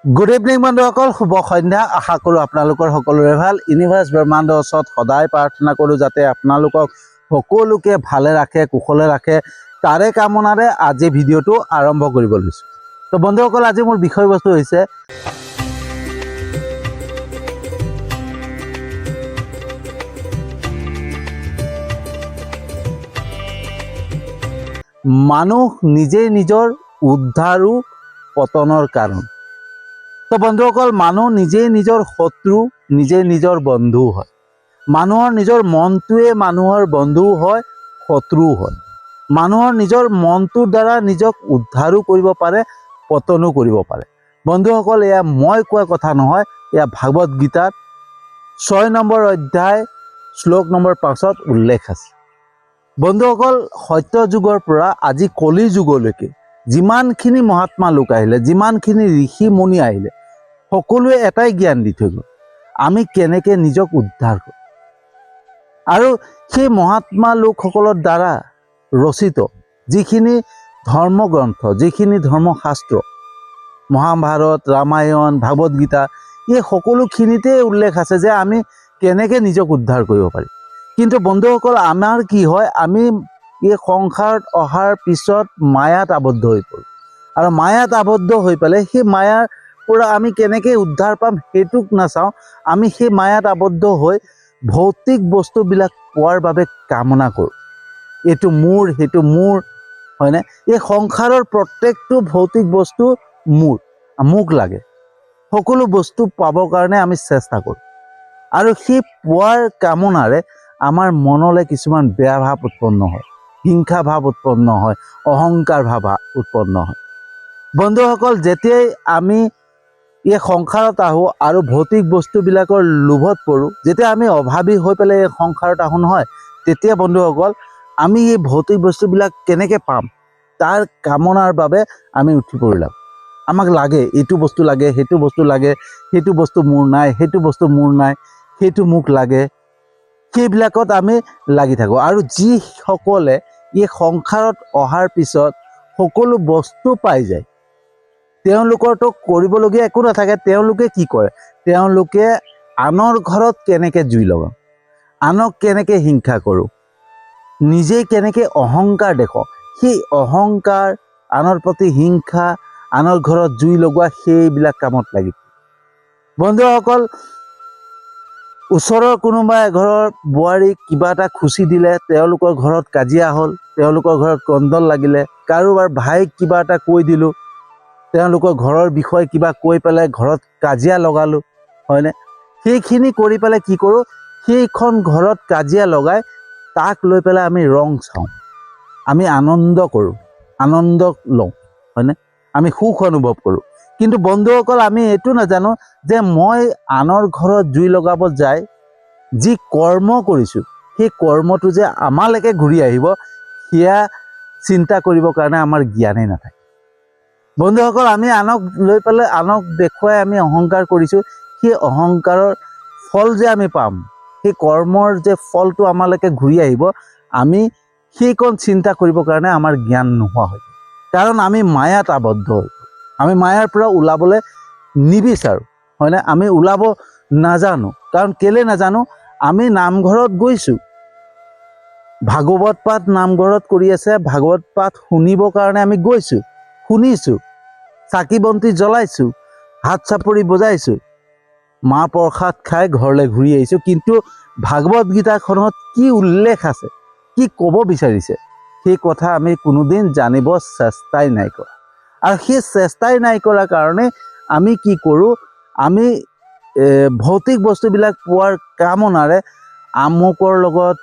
Good evening বন্ধুসকল, শুভ সন্ধ্যা। আশা কৰোঁ আপোনালোকৰ সকলোৰে ভাল। ইউনিভাৰ্ছ ব্ৰহ্মাণ্ডৰ ওচৰত সদায় প্ৰাৰ্থনা কৰোঁ যাতে আপোনালোকক সকলোকে ভালে ৰাখে, কুশলে ৰাখে। তাৰে কামনাৰে আজি ভিডিঅ'টো আৰম্ভ কৰিব লৈছোঁ। তো বন্ধুসকল, আজি মোৰ বিষয়বস্তু হৈছে মানুহ নিজেই নিজৰ উদ্ধাৰো পতনৰ কাৰণ। তো বন্ধুসকল, মানুহ নিজেই নিজৰ শত্ৰু, নিজেই নিজৰ বন্ধু হয়। মানুহৰ নিজৰ মনটোৱে মানুহৰ বন্ধুও হয়, শত্ৰুও হয়। মানুহৰ নিজৰ মনটোৰ দ্বাৰা নিজক উদ্ধাৰো কৰিব পাৰে, পতনো কৰিব পাৰে। বন্ধুসকল, এয়া মই কোৱা কথা নহয়, এয়া ভাগৱত গীতাত 6 নম্বৰ অধ্যায় শ্লোক নম্বৰ 5 উল্লেখ আছে। বন্ধুসকল, সত্য যুগৰ পৰা আজি কলি যুগলৈকে যিমানখিনি মহাত্মা লোক আহিলে, যিমানখিনি ঋষি মুনি আহিলে, সকলোৱে এটাই জ্ঞান দি থৈ গ'ল, আমি কেনেকৈ নিজক উদ্ধাৰ কৰোঁ। আৰু সেই মহাত্মা লোকসকলৰ দ্বাৰা ৰচিত যিখিনি ধৰ্মগ্ৰন্থ, যিখিনি ধৰ্মশাস্ত্ৰ, মহাভাৰত, ৰামায়ণ, ভাগৱত গীতা, এই সকলোখিনিতে উল্লেখ আছে যে আমি কেনেকৈ নিজক উদ্ধাৰ কৰিব পাৰি। কিন্তু বন্ধুসকল, আমাৰ কি হয়, আমি এই সংসাৰত অহাৰ পিছত মায়াত আবদ্ধ হৈ পৰোঁ। আৰু মায়াত আবদ্ধ হৈ পেলাই সেই মায়াৰ পৰা আমি কেনেকৈ উদ্ধাৰ পাম সেইটোক নাচাওঁ। আমি সেই মায়াত আবদ্ধ হৈ ভৌতিক বস্তুবিলাক পোৱাৰ বাবে কামনা কৰোঁ। এইটো মোৰ, সেইটো মোৰ, হয়নে? এই সংসাৰৰ প্ৰত্যেকটো ভৌতিক বস্তু মোক লাগে। সকলো বস্তু পাবৰ কাৰণে আমি চেষ্টা কৰোঁ। আৰু সেই পোৱাৰ কামনাৰে আমাৰ মনলৈ কিছুমান বেয়া ভাৱ উৎপন্ন হয়, হিংসা ভাৱ উৎপন্ন হয়, অহংকাৰ ভাৱ উৎপন্ন হয়। বন্ধুসকল, যেতিয়াই আমি এই সংসাৰত আহোঁ আৰু ভৌতিক বস্তুবিলাকৰ লোভত পৰোঁ, যেতিয়া আমি অভাৱী হৈ পেলাই এই সংসাৰত আহোঁ নহয়, তেতিয়া বন্ধুসকল আমি এই ভৌতিক বস্তুবিলাক কেনেকৈ পাম তাৰ কামনাৰ বাবে আমি উঠি পৰিলাম। আমাক লাগে, এইটো বস্তু লাগে, সেইটো বস্তু লাগে, সেইটো বস্তু মোৰ নাই, সেইটো বস্তু মোৰ নাই, সেইটো মোক লাগে, সেইবিলাকত আমি লাগি থাকোঁ। আৰু যিসকলে এই সংসাৰত অহাৰ পিছত সকলো বস্তু পাই যায়, তেওঁলোকৰতো কৰিবলগীয়া একো নাথাকে। তেওঁলোকে কি কৰে? তেওঁলোকে আনৰ ঘৰত কেনেকৈ জুই লগাওঁ, আনক কেনেকৈ হিংসা কৰোঁ, নিজেই কেনেকৈ অহংকাৰ দেখো, সেই অহংকাৰ, আনৰ প্ৰতি হিংসা, আনৰ ঘৰত জুই লগোৱা, সেইবিলাক কামত লাগিব। বন্ধুসকল, ওচৰৰ কোনোবা এঘৰৰ বোৱাৰীক কিবা এটা খুচি দিলে, তেওঁলোকৰ ঘৰত কাজিয়া হ'ল, তেওঁলোকৰ ঘৰত কন্দল লাগিলে। কাৰোবাৰ ভাইক কিবা এটা কৈ দিলোঁ, তেওঁলোকৰ ঘৰৰ বিষয়ে কিবা কৈ পেলাই ঘৰত কাজিয়া লগালোঁ, হয়নে? সেইখিনি কৰি পেলাই কি কৰোঁ, সেইখন ঘৰত কাজিয়া লগাই তাক লৈ পেলাই আমি ৰং চাওঁ, আমি আনন্দ কৰোঁ, আনন্দ লওঁ, হয়নে? আমি সুখ অনুভৱ কৰোঁ। কিন্তু বন্ধুসকল, আমি এইটো নাজানো যে মই আনৰ ঘৰত জুই লগাব যায় যি কৰ্ম কৰিছোঁ, সেই কৰ্মটো যে আমালৈকে ঘূৰি আহিব, সেয়া চিন্তা কৰিবৰ কাৰণে আমাৰ জ্ঞানেই নাথাকে। বন্ধুসকল, আমি আনক লৈ পেলাই, আনক দেখুৱাই আমি অহংকাৰ কৰিছোঁ, সেই অহংকাৰৰ ফল যে আমি পাম, সেই কৰ্মৰ যে ফলটো আমালৈকে ঘূৰি আহিব, আমি সেইকণ চিন্তা কৰিবৰ কাৰণে আমাৰ জ্ঞান নোহোৱা হয়। কাৰণ আমি মায়াত আবদ্ধ হৈ, আমি মায়াৰ পৰা ওলাবলৈ নিবিচাৰোঁ, হয়নে? আমি ওলাব নাজানো। কাৰণ কেলৈ নাজানো? আমি নামঘৰত গৈছোঁ, ভাগৱত পাঠ নামঘৰত কৰি আছে, ভাগৱত পাঠ শুনিবৰ কাৰণে আমি গৈছোঁ, শুনিছোঁ, চাকি বন্তি জ্বলাইছোঁ, হাত চাপৰি বজাইছোঁ, মাহ প্ৰসাদ খাই ঘৰলৈ ঘূৰি আহিছোঁ। কিন্তু ভাগৱত গীতাখনত কি উল্লেখ আছে, কি ক'ব বিচাৰিছে, সেই কথা আমি কোনোদিন জানিব চেষ্টাই নাই কৰা। আৰু সেই চেষ্টাই নাই কৰাৰ কাৰণে আমি কি কৰোঁ, আমি ভৌতিক বস্তুবিলাক পোৱাৰ কামনাৰে আমুকৰ লগত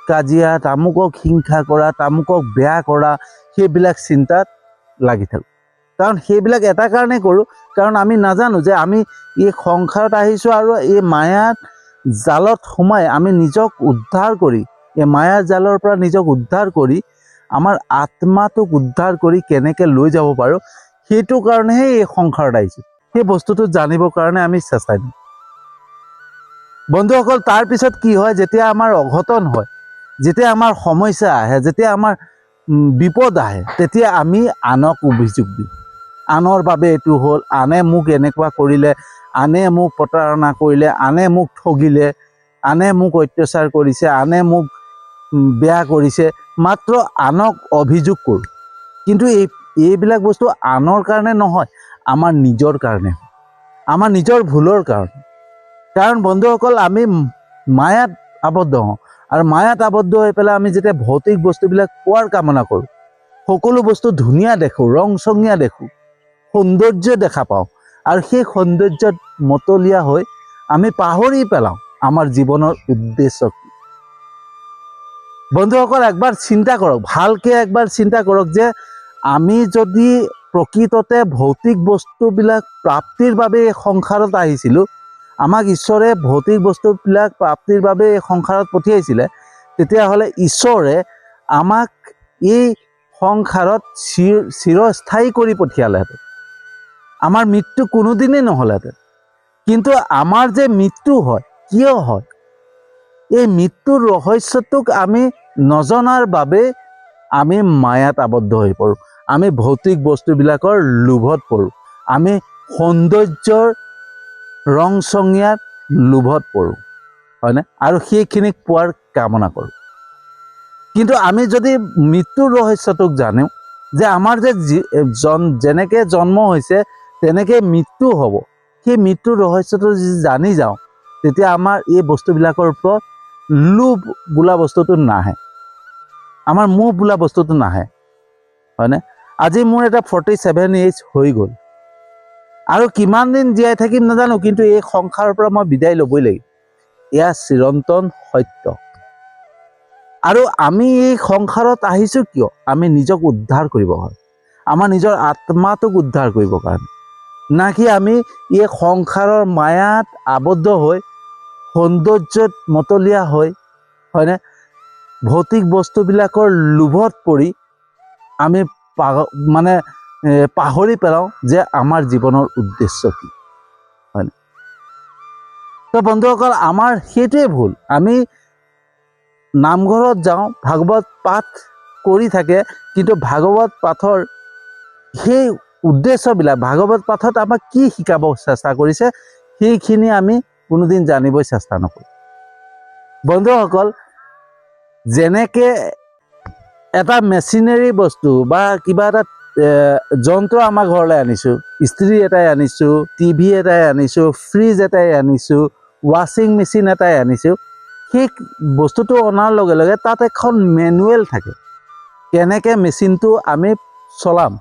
কাজিয়া, তামুকক হিংসা কৰা, তামুকক বেয়া কৰা, সেইবিলাক চিন্তাত লাগি থাকোঁ। কাৰণ সেইবিলাক এটা কাৰণেই কৰোঁ, কাৰণ আমি নাজানো যে আমি এই সংসাৰত আহিছোঁ আৰু এই মায়াত জালত সোমাই আমি নিজক উদ্ধাৰ কৰি, এই মায়াৰ জালৰ পৰা নিজক উদ্ধাৰ কৰি, আমাৰ আত্মাটোক উদ্ধাৰ কৰি কেনেকৈ লৈ যাব পাৰোঁ, সেইটো কাৰণেহে এই সংসাৰত আহিছোঁ। সেই বস্তুটো জানিবৰ কাৰণে আমি চেষ্টা দিওঁ। বন্ধুসকল, তাৰপিছত কি হয়, যেতিয়া আমাৰ অঘটন হয়, যেতিয়া আমাৰ সমস্যা আহে, যেতিয়া আমাৰ বিপদ আহে, তেতিয়া আমি আনক অভিযোগ দিওঁ। আনৰ বাবে এইটো হ'ল, আনে মোক এনেকুৱা কৰিলে, আনে মোক প্ৰতাৰণা কৰিলে, আনে মোক ঠগিলে, আনে মোক অত্যাচাৰ কৰিছে, আনে মোক বেয়া কৰিছে, মাত্ৰ আনক অভিযোগ কৰোঁ। কিন্তু এইবিলাক বস্তু আনৰ কাৰণে নহয়, আমাৰ নিজৰ কাৰণে, আমাৰ নিজৰ ভুলৰ কাৰণে। কাৰণ বন্ধুসকল, আমি মায়াত আবদ্ধ হওঁ, আৰু মায়াত আবদ্ধ হৈ পেলাই আমি যেতিয়া ভৌতিক বস্তুবিলাক পোৱাৰ কামনা কৰোঁ, সকলো বস্তু ধুনীয়া দেখোঁ, ৰং চঙীয়া দেখোঁ, সৌন্দৰ্য দেখা পাওঁ, আৰু সেই সৌন্দৰ্যত মতলীয়া হৈ আমি পাহৰি পেলাওঁ আমাৰ জীৱনৰ উদ্দেশ্য কি। বন্ধুসকল, একবাৰ চিন্তা কৰক, ভালকৈ একবাৰ চিন্তা কৰক যে আমি যদি প্ৰকৃততে ভৌতিক বস্তুবিলাক প্ৰাপ্তিৰ বাবে এই সংসাৰত আহিছিলোঁ, আমাক ঈশ্বৰে ভৌতিক বস্তুবিলাক প্ৰাপ্তিৰ বাবে এই সংসাৰত পঠিয়াইছিলে, তেতিয়াহ'লে ঈশ্বৰে আমাক এই সংসাৰত চিৰস্থায়ী কৰি পঠিয়ালেহেঁতেন, আমাৰ মৃত্যু কোনোদিনেই নহ'লেহেঁতেন। কিন্তু আমাৰ যে মৃত্যু হয়, কিয় হয়? এই মৃত্যুৰ ৰহস্যটোক আমি নজনাৰ বাবে আমি মায়াত আবদ্ধ হৈ পৰোঁ, আমি ভৌতিক বস্তুবিলাকৰ লোভত পৰোঁ, আমি সৌন্দৰ্যৰ ৰং চঙীয়াত লোভত পৰোঁ, হয়নে? আৰু সেইখিনিক পোৱাৰ কামনা কৰোঁ। কিন্তু আমি যদি মৃত্যুৰ ৰহস্যটোক জানো, যে আমাৰ যে যেনেকৈ জন্ম হৈছে তেনেকৈ মৃত্যু হ'ব, সেই মৃত্যুৰ ৰহস্যটো যদি জানি যাওঁ, তেতিয়া আমাৰ এই বস্তুবিলাকৰ ওপৰত লোভ বোলা বস্তুটো নাহে, আমাৰ মোহ বোলা বস্তুটো নাহে, হয়নে? আজি মোৰ এটা 47 এজ হৈ গ'ল, আৰু কিমান দিন জীয়াই থাকিম নাজানো, কিন্তু এই সংসাৰৰ পৰা মই বিদায় ল'বই লাগিব, এয়া চিৰন্তন সত্য। আৰু আমি এই সংসাৰত আহিছোঁ কিয়? আমি নিজক উদ্ধাৰ কৰিবৰ কাৰণে, আমাৰ নিজৰ আত্মাটোক উদ্ধাৰ কৰিবৰ কাৰণে, না কি আমি এই সংসাৰৰ মায়াত আবদ্ধ হৈ, সৌন্দৰ্যত মতলীয়া হৈ, হয়নে, ভৌতিক বস্তুবিলাকৰ লোভত পৰি আমি পাহৰি পেলাওঁ যে আমাৰ জীৱনৰ উদ্দেশ্য কি, হয়নে? তো বন্ধুসকল, আমাৰ সেইটোৱে ভুল। আমি নামঘৰত যাওঁ, ভাগৱত পাঠ কৰি থাকে, কিন্তু ভাগৱত পাঠৰ সেই উদ্দেশ্যবিলাক, ভাগৱত পাঠত আমাক কি শিকাব চেষ্টা কৰিছে, সেইখিনি আমি কোনোদিন জানিবই চেষ্টা নকৰোঁ। বন্ধুসকল, যেনেকৈ এটা মেচিনেৰী বস্তু বা কিবা এটা যন্ত্ৰ আমাৰ ঘৰলৈ আনিছোঁ, ইস্ত্ৰি এটাই আনিছোঁ, টিভি এটাই আনিছোঁ, ফ্ৰিজ এটাই আনিছোঁ, ৱাশ্বিং মেচিন এটাই আনিছোঁ, সেই বস্তুটো অনাৰ লগে লগে তাত এখন মেনুৱেল থাকে, কেনেকৈ মেচিনটো আমি চলাম,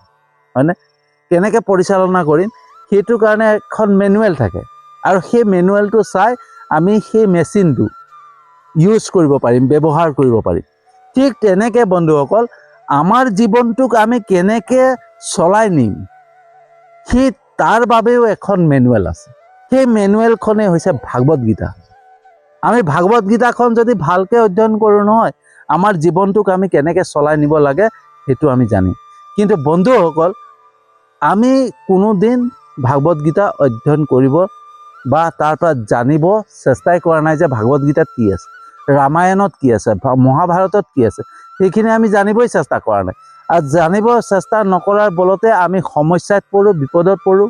হয়নে, কেনেকৈ পৰিচালনা কৰিম, সেইটোৰ কাৰণে এখন মেনুৱেল থাকে, আৰু সেই মেনুৱেলটো চাই আমি সেই মেচিনটো ইউজ কৰিব পাৰিম, ব্যৱহাৰ কৰিব পাৰিম। ঠিক তেনেকৈ বন্ধুসকল, আমাৰ জীৱনটোক আমি কেনেকৈ চলাই নিম, সেই তাৰ বাবেও এখন মেনুৱেল আছে। সেই মেনুৱেলখনেই হৈছে ভাগৱত গীতা। আমি ভাগৱত গীতাখন যদি ভালকৈ অধ্যয়ন কৰোঁ নহয়, আমাৰ জীৱনটোক আমি কেনেকৈ চলাই নিব লাগে সেইটো আমি জানিম। কিন্তু বন্ধুসকল, আমি কোনোদিন ভাগৱত গীতা অধ্যয়ন কৰিব বা তাৰ পৰা জানিব চেষ্টাই কৰা নাই যে ভাগৱত গীতাত কি আছে, ৰামায়ণত কি আছে, মহাভাৰতত কি আছে, সেইখিনি আমি জানিবই চেষ্টা কৰা নাই। আৰু জানিব চেষ্টা নকৰাৰ বলতে আমি সমস্যাত পৰোঁ, বিপদত পৰোঁ,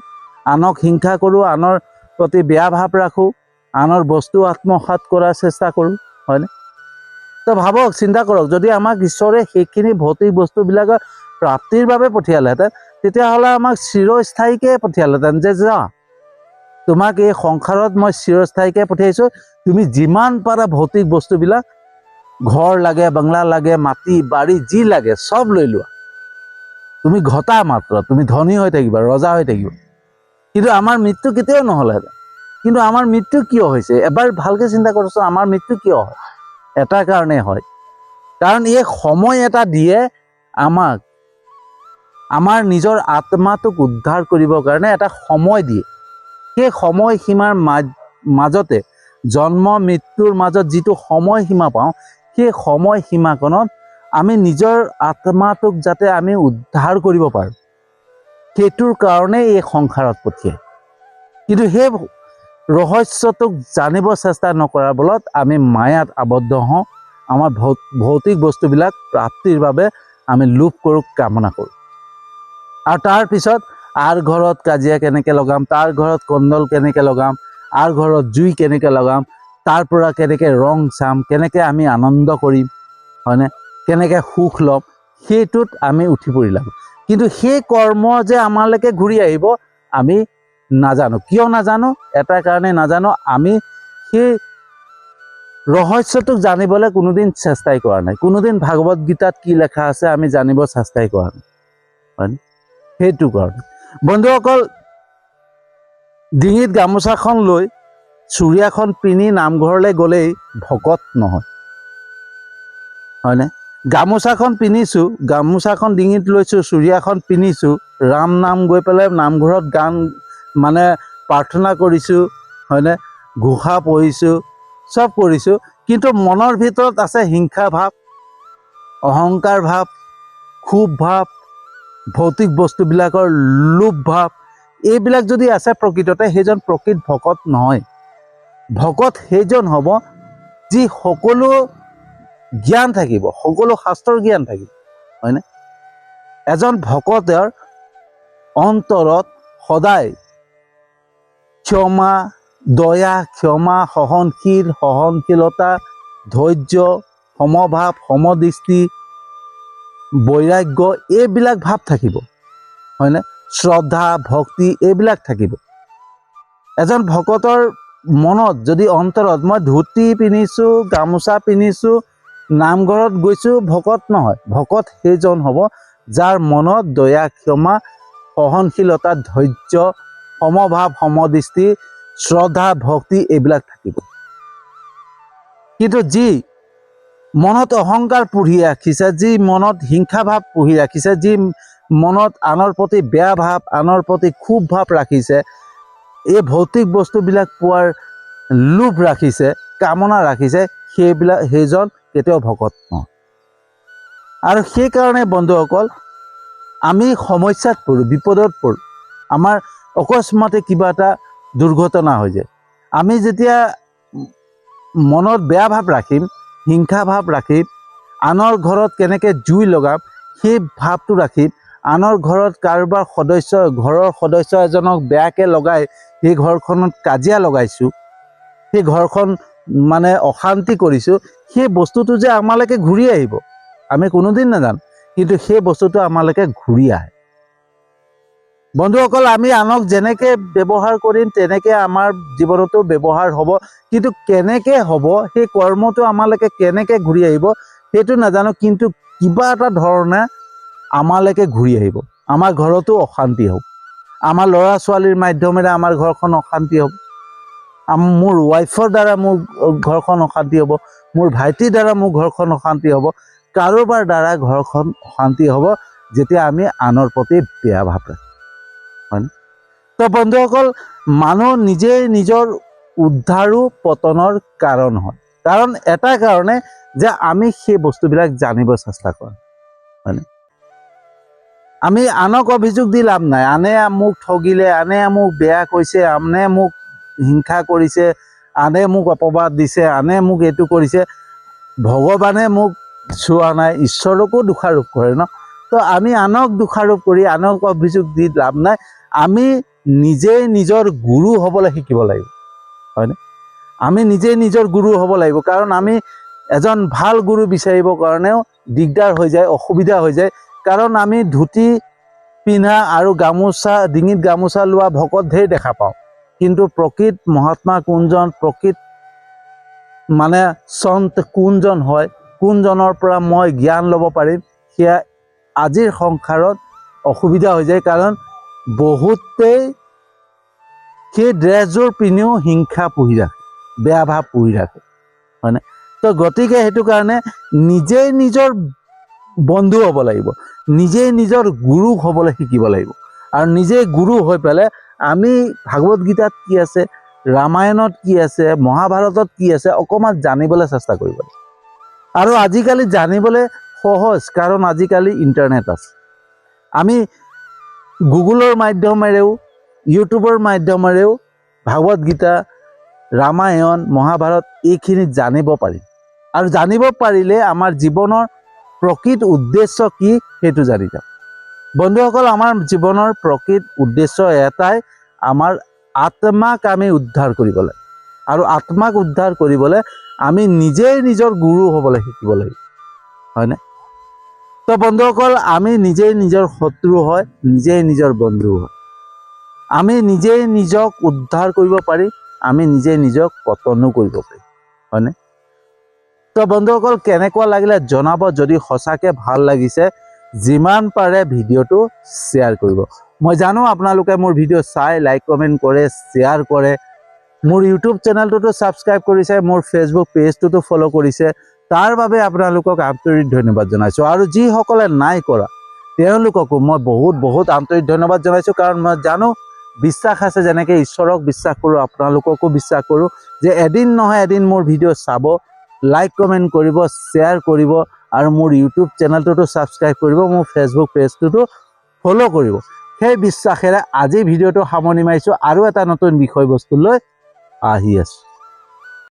আনক হিংসা কৰোঁ, আনৰ প্ৰতি বেয়া ভাৱ ৰাখোঁ, আনৰ বস্তু আত্মসাৎ কৰাৰ চেষ্টা কৰোঁ, হয়নে? তো ভাবক, চিন্তা কৰক, যদি আমাক ঈশ্বৰে সেইখিনি ভৌতিক বস্তুবিলাকৰ প্ৰাপ্তিৰ বাবে পঠিয়ালেহেঁতেন, তেতিয়াহ'লে আমাক চিৰস্থায়ীকৈ পঠিয়ালেহেঁতেন, যে যা, তোমাক এই সংসাৰত মই চিৰস্থায়ীকৈ পঠিয়াইছোঁ, তুমি যিমান পাৰা ভৌতিক বস্তুবিলাক, ঘৰ লাগে, বাংলা লাগে, মাটি বাৰী যি লাগে চব লৈ লোৱা, তুমি ঘটা মাত্ৰ, তুমি ধনী হৈ থাকিবা, ৰজা হৈ থাকিবা। কিন্তু আমাৰ মৃত্যু কেতিয়াও নহ'লেহেঁতেন। কিন্তু আমাৰ মৃত্যু কিয় হৈছে? এবাৰ ভালকৈ চিন্তা কৰকচোন, আমাৰ মৃত্যু কিয় হয়? এটা কাৰণেই হয়, কাৰণ এই সময় এটা দিয়ে আমাক, আমাৰ নিজৰ আত্মাটোক উদ্ধাৰ কৰিবৰ কাৰণে এটা সময় দিয়ে। সেই সময়সীমাৰ মাজতে, জন্ম মৃত্যুৰ মাজত যিটো সময়সীমা পাওঁ, সেই সময়সীমাকণত আমি নিজৰ আত্মাটোক যাতে আমি উদ্ধাৰ কৰিব পাৰোঁ, সেইটোৰ কাৰণে এই সংসাৰত পঠিয়ায়। কিন্তু সেই ৰহস্যটোক জানিব চেষ্টা নকৰাৰ বলত আমি মায়াত আবদ্ধ হওঁ, আমাৰ ভৌতিক বস্তুবিলাক প্ৰাপ্তিৰ বাবে আমি লোভ কৰোঁ, কামনা কৰোঁ, আৰু তাৰপিছত আৰ ঘৰত কাজিয়া কেনেকৈ লগাম, তাৰ ঘৰত কণ্ডল কেনেকৈ লগাম, আৰ ঘৰত জুই কেনেকৈ লগাম, তাৰ পৰা কেনেকৈ ৰং চাম, কেনেকৈ আমি আনন্দ কৰিম, হয়নে, কেনেকৈ সুখ ল'ম, সেইটোত আমি উঠি পৰিলাম। কিন্তু সেই কৰ্ম যে আমালৈকে ঘূৰি আহিব আমি নাজানো। কিয় নাজানো? এটা কাৰণে নাজানো, আমি সেই ৰহস্যটোক জানিবলৈ কোনোদিন চেষ্টাই কৰা নাই। কোনোদিন ভাগৱত গীতাত কি লেখা আছে আমি জানিব চেষ্টাই কৰা নাই, হয়নে? সেইটো কাৰণে বন্ধুসকল, ডিঙিত গামোচাখন লৈ চুৰিয়াখন পিন্ধি নামঘৰলৈ গ'লেই ভকত নহয়, হয়নে? গামোচাখন পিন্ধিছোঁ, গামোচাখন ডিঙিত লৈছোঁ, চুৰিয়াখন পিন্ধিছোঁ, ৰাম নাম গৈ পেলাই নামঘৰত গান মানে প্ৰাৰ্থনা কৰিছোঁ, হয়নে, ঘোষা পঢ়িছোঁ, চব কৰিছোঁ, কিন্তু মনৰ ভিতৰত আছে হিংসা ভাৱ, অহংকাৰ ভাৱ, ক্ষোভ ভাৱ, ভৌতিক বস্তুবিলাকৰ লোভ ভাৱ, এইবিলাক যদি আছে প্ৰকৃততে সেইজন প্ৰকৃত ভকত নহয়। ভকত সেইজন হ'ব যি সকলো জ্ঞান থাকিব, সকলো শাস্ত্ৰৰ জ্ঞান থাকিব, হয়নে? এজন ভকতৰ অন্তৰত সদায় ক্ষমা, দয়া, ক্ষমা, সহনশীলতা, ধৈৰ্য, সমভাৱ, সমদৃষ্টি, বৈৰাগ্য, এইবিলাক ভাৱ থাকিব, হয়নে? শ্ৰদ্ধা, ভক্তি, এইবিলাক থাকিব। এজন ভকতৰ মনত যদি অন্তৰত মই ধুতি পিন্ধিছোঁ, গামোচা পিন্ধিছোঁ, নামঘৰত গৈছোঁ, ভকত নহয়। ভকত সেইজন হ'ব যাৰ মনত দয়া, ক্ষমা, সহনশীলতা, ধৈৰ্য, সমভাৱ, সমদৃষ্টি, শ্ৰদ্ধা, ভক্তি, এইবিলাক থাকিব। কিন্তু যি মনত অহংকাৰ পুহি ৰাখিছে, যি মনত হিংসা ভাৱ পুহি ৰাখিছে, যি মনত আনৰ প্ৰতি বেয়া ভাৱ, আনৰ প্ৰতি ক্ষোভ ভাৱ ৰাখিছে, এই ভৌতিক বস্তুবিলাক পোৱাৰ লোভ ৰাখিছে, কামনা ৰাখিছে, সেইজন কেতিয়াও ভকত নহয়। আৰু সেইকাৰণে বন্ধুসকল, আমি সমস্যাত পৰোঁ, বিপদত পৰোঁ। আমাৰ অকস্মাতে কিবা এটা দুৰ্ঘটনা হৈ যায়, আমি যেতিয়া মনত বেয়া ভাৱ ৰাখিম, হিংসা ভাৱ ৰাখিম, আনৰ ঘৰত কেনেকৈ জুই লগাম সেই ভাৱটো ৰাখিম, আনৰ ঘৰত কাৰোবাৰ ঘৰৰ সদস্য এজনক বেয়াকৈ লগাই সেই ঘৰখনত কাজিয়া লগাইছোঁ, সেই ঘৰখন মানে অশান্তি কৰিছোঁ, সেই বস্তুটো যে আমালৈকে ঘূৰি আহিব আমি কোনোদিন নাজানো, কিন্তু সেই বস্তুটো আমালৈকে ঘূৰি আহে। বন্ধুসকল, আমি আনক যেনেকৈ ব্যৱহাৰ কৰিম তেনেকৈ আমাৰ জীৱনতো ব্যৱহাৰ হ'ব, কিন্তু কেনেকৈ হ'ব, সেই কৰ্মটো আমালৈকে কেনেকৈ ঘূৰি আহিব সেইটো নাজানো, কিন্তু কিবা এটা ধৰণে আমালৈকে ঘূৰি আহিব। আমাৰ ঘৰতো অশান্তি হ'ব, আমাৰ ল'ৰা ছোৱালীৰ মাধ্যমেৰে আমাৰ ঘৰখন অশান্তি হ'ব, মোৰ ৱাইফৰ দ্বাৰা মোৰ ঘৰখন অশান্তি হ'ব, মোৰ ভাইটিৰ দ্বাৰা মোৰ ঘৰখন অশান্তি হ'ব, কাৰোবাৰ দ্বাৰা ঘৰখন অশান্তি হ'ব যেতিয়া আমি আনৰ প্ৰতি বেয়া ভাৱ ৰাখিম, হয়নে? তো বন্ধুসকল, মানুহ নিজেই নিজৰ উদ্ধাৰো পতনৰ কাৰণ হয়। কাৰণ এটা কাৰণে যে আমি সেই বস্তুবিলাক জানিব চেষ্টা কৰোঁ, হয়নে? আমি আনক অভিযোগ দি লাভ নাই, আনে মোক ঠগিলে, আনে মোক বেয়া কৈছে, আনে মোক হিংসা কৰিছে, আনে মোক অপবাদ দিছে, আনে মোক এইটো কৰিছে, ভগৱানে মোক চোৱা নাই, ঈশ্বৰকো দোষাৰোপ কৰে ন। তো আমি আনক দোষাৰোপ কৰি আনক অভিযোগ দি লাভ নাই, আমি নিজেই নিজৰ গুৰু হ'বলৈ শিকিব লাগিব, হয়নে? আমি নিজেই নিজৰ গুৰু হ'ব লাগিব, কাৰণ আমি এজন ভাল গুৰু বিচাৰিবৰ কাৰণেও দিগদাৰ হৈ যায়, অসুবিধা হৈ যায়, কাৰণ আমি ধুতি পিন্ধা আৰু গামোচা, ডিঙিত গামোচা লোৱা ভকত ঢেৰ দেখা পাওঁ, কিন্তু প্ৰকৃত মহাত্মা কোনজন, প্ৰকৃত মানে সন্ত কোনজন হয়, কোনজনৰ পৰা মই জ্ঞান ল'ব পাৰিম, সেয়া আজিৰ সংসাৰত অসুবিধা হৈ যায়, কাৰণ বহুতেই সেই ড্ৰেছযোৰ পিন্ধিও হিংসা পুহি ৰাখে, বেয়া ভাৱ পুহি ৰাখে, হয়নে? তো গতিকে সেইটো কাৰণে নিজেই নিজৰ বন্ধু হ'ব লাগিব, নিজেই নিজৰ গুৰু হ'বলৈ শিকিব লাগিব, আৰু নিজেই গুৰু হৈ পেলাই আমি ভাগৱত গীতাত কি আছে, ৰামায়ণত কি আছে, মহাভাৰতত কি আছে, অকণমান জানিবলৈ চেষ্টা কৰিব লাগিব। আৰু আজিকালি জানিবলৈ সহজ, কাৰণ আজিকালি ইণ্টাৰনেট আছে। আমি গুগলৰ মাধ্যমেৰেও, ইউটিউবৰ মাধ্যমেৰেও ভাগৱত গীতা, ৰামায়ণ, মহাভাৰত এইখিনি জানিব পাৰিম, আৰু জানিব পাৰিলে আমাৰ জীৱনৰ প্ৰকৃত উদ্দেশ্য কি সেইটো জানি যাম। বন্ধুসকল, আমাৰ জীৱনৰ প্ৰকৃত উদ্দেশ্য এটাই, আমাৰ আত্মাক আমি উদ্ধাৰ কৰিব লাগে। আৰু আত্মাক উদ্ধাৰ কৰিবলৈ আমি নিজেই নিজৰ গুৰু হ'বলৈ শিকিব লাগিব, হয়নে? তো বন্ধুসকল, আমি নিজেই নিজৰ শত্ৰু হয়, নিজেই নিজৰ বন্ধু হয়। আমি নিজেই নিজক উদ্ধাৰ কৰিব পাৰি, আমি নিজেই নিজক পতনো কৰিব পাৰি, হয়নে? তো বন্ধুসকল, কেনেকুৱা লাগিলে জনাব। যদি সঁচাকৈ ভাল লাগিছে, যিমান পাৰে ভিডিঅ'টো শ্বেয়াৰ কৰিব। মই জানো আপোনালোকে মোৰ ভিডিঅ' চাই লাইক কমেণ্ট কৰে, শ্বেয়াৰ কৰে, মোৰ ইউটিউব চেনেলটোতো ছাবস্ক্ৰাইব কৰিছে, মোৰ ফেচবুক পেজটোতো ফ'ল' কৰিছে। তাৰ বাবে আপোনালোকক আন্তৰিক ধন্যবাদ জনাইছোঁ। আৰু যিসকলে নাই কৰা তেওঁলোককো মই বহুত বহুত আন্তৰিক ধন্যবাদ জনাইছোঁ। কাৰণ মই জানো, বিশ্বাস আছে, যেনেকৈ ঈশ্বৰক বিশ্বাস কৰোঁ, আপোনালোককো বিশ্বাস কৰোঁ যে এদিন নহয় এদিন মোৰ ভিডিঅ' চাব, লাইক কমেণ্ট কৰিব, শ্বেয়াৰ কৰিব, আৰু মোৰ ইউটিউব চেনেলটোতো ছাবস্ক্ৰাইব কৰিব, মোৰ ফেচবুক পেজটোতো ফ'ল' কৰিব। সেই বিশ্বাসেৰে আজি ভিডিঅ'টো সামৰণি মাৰিছোঁ। আৰু এটা নতুন বিষয়বস্তু লৈ আহি আছোঁ।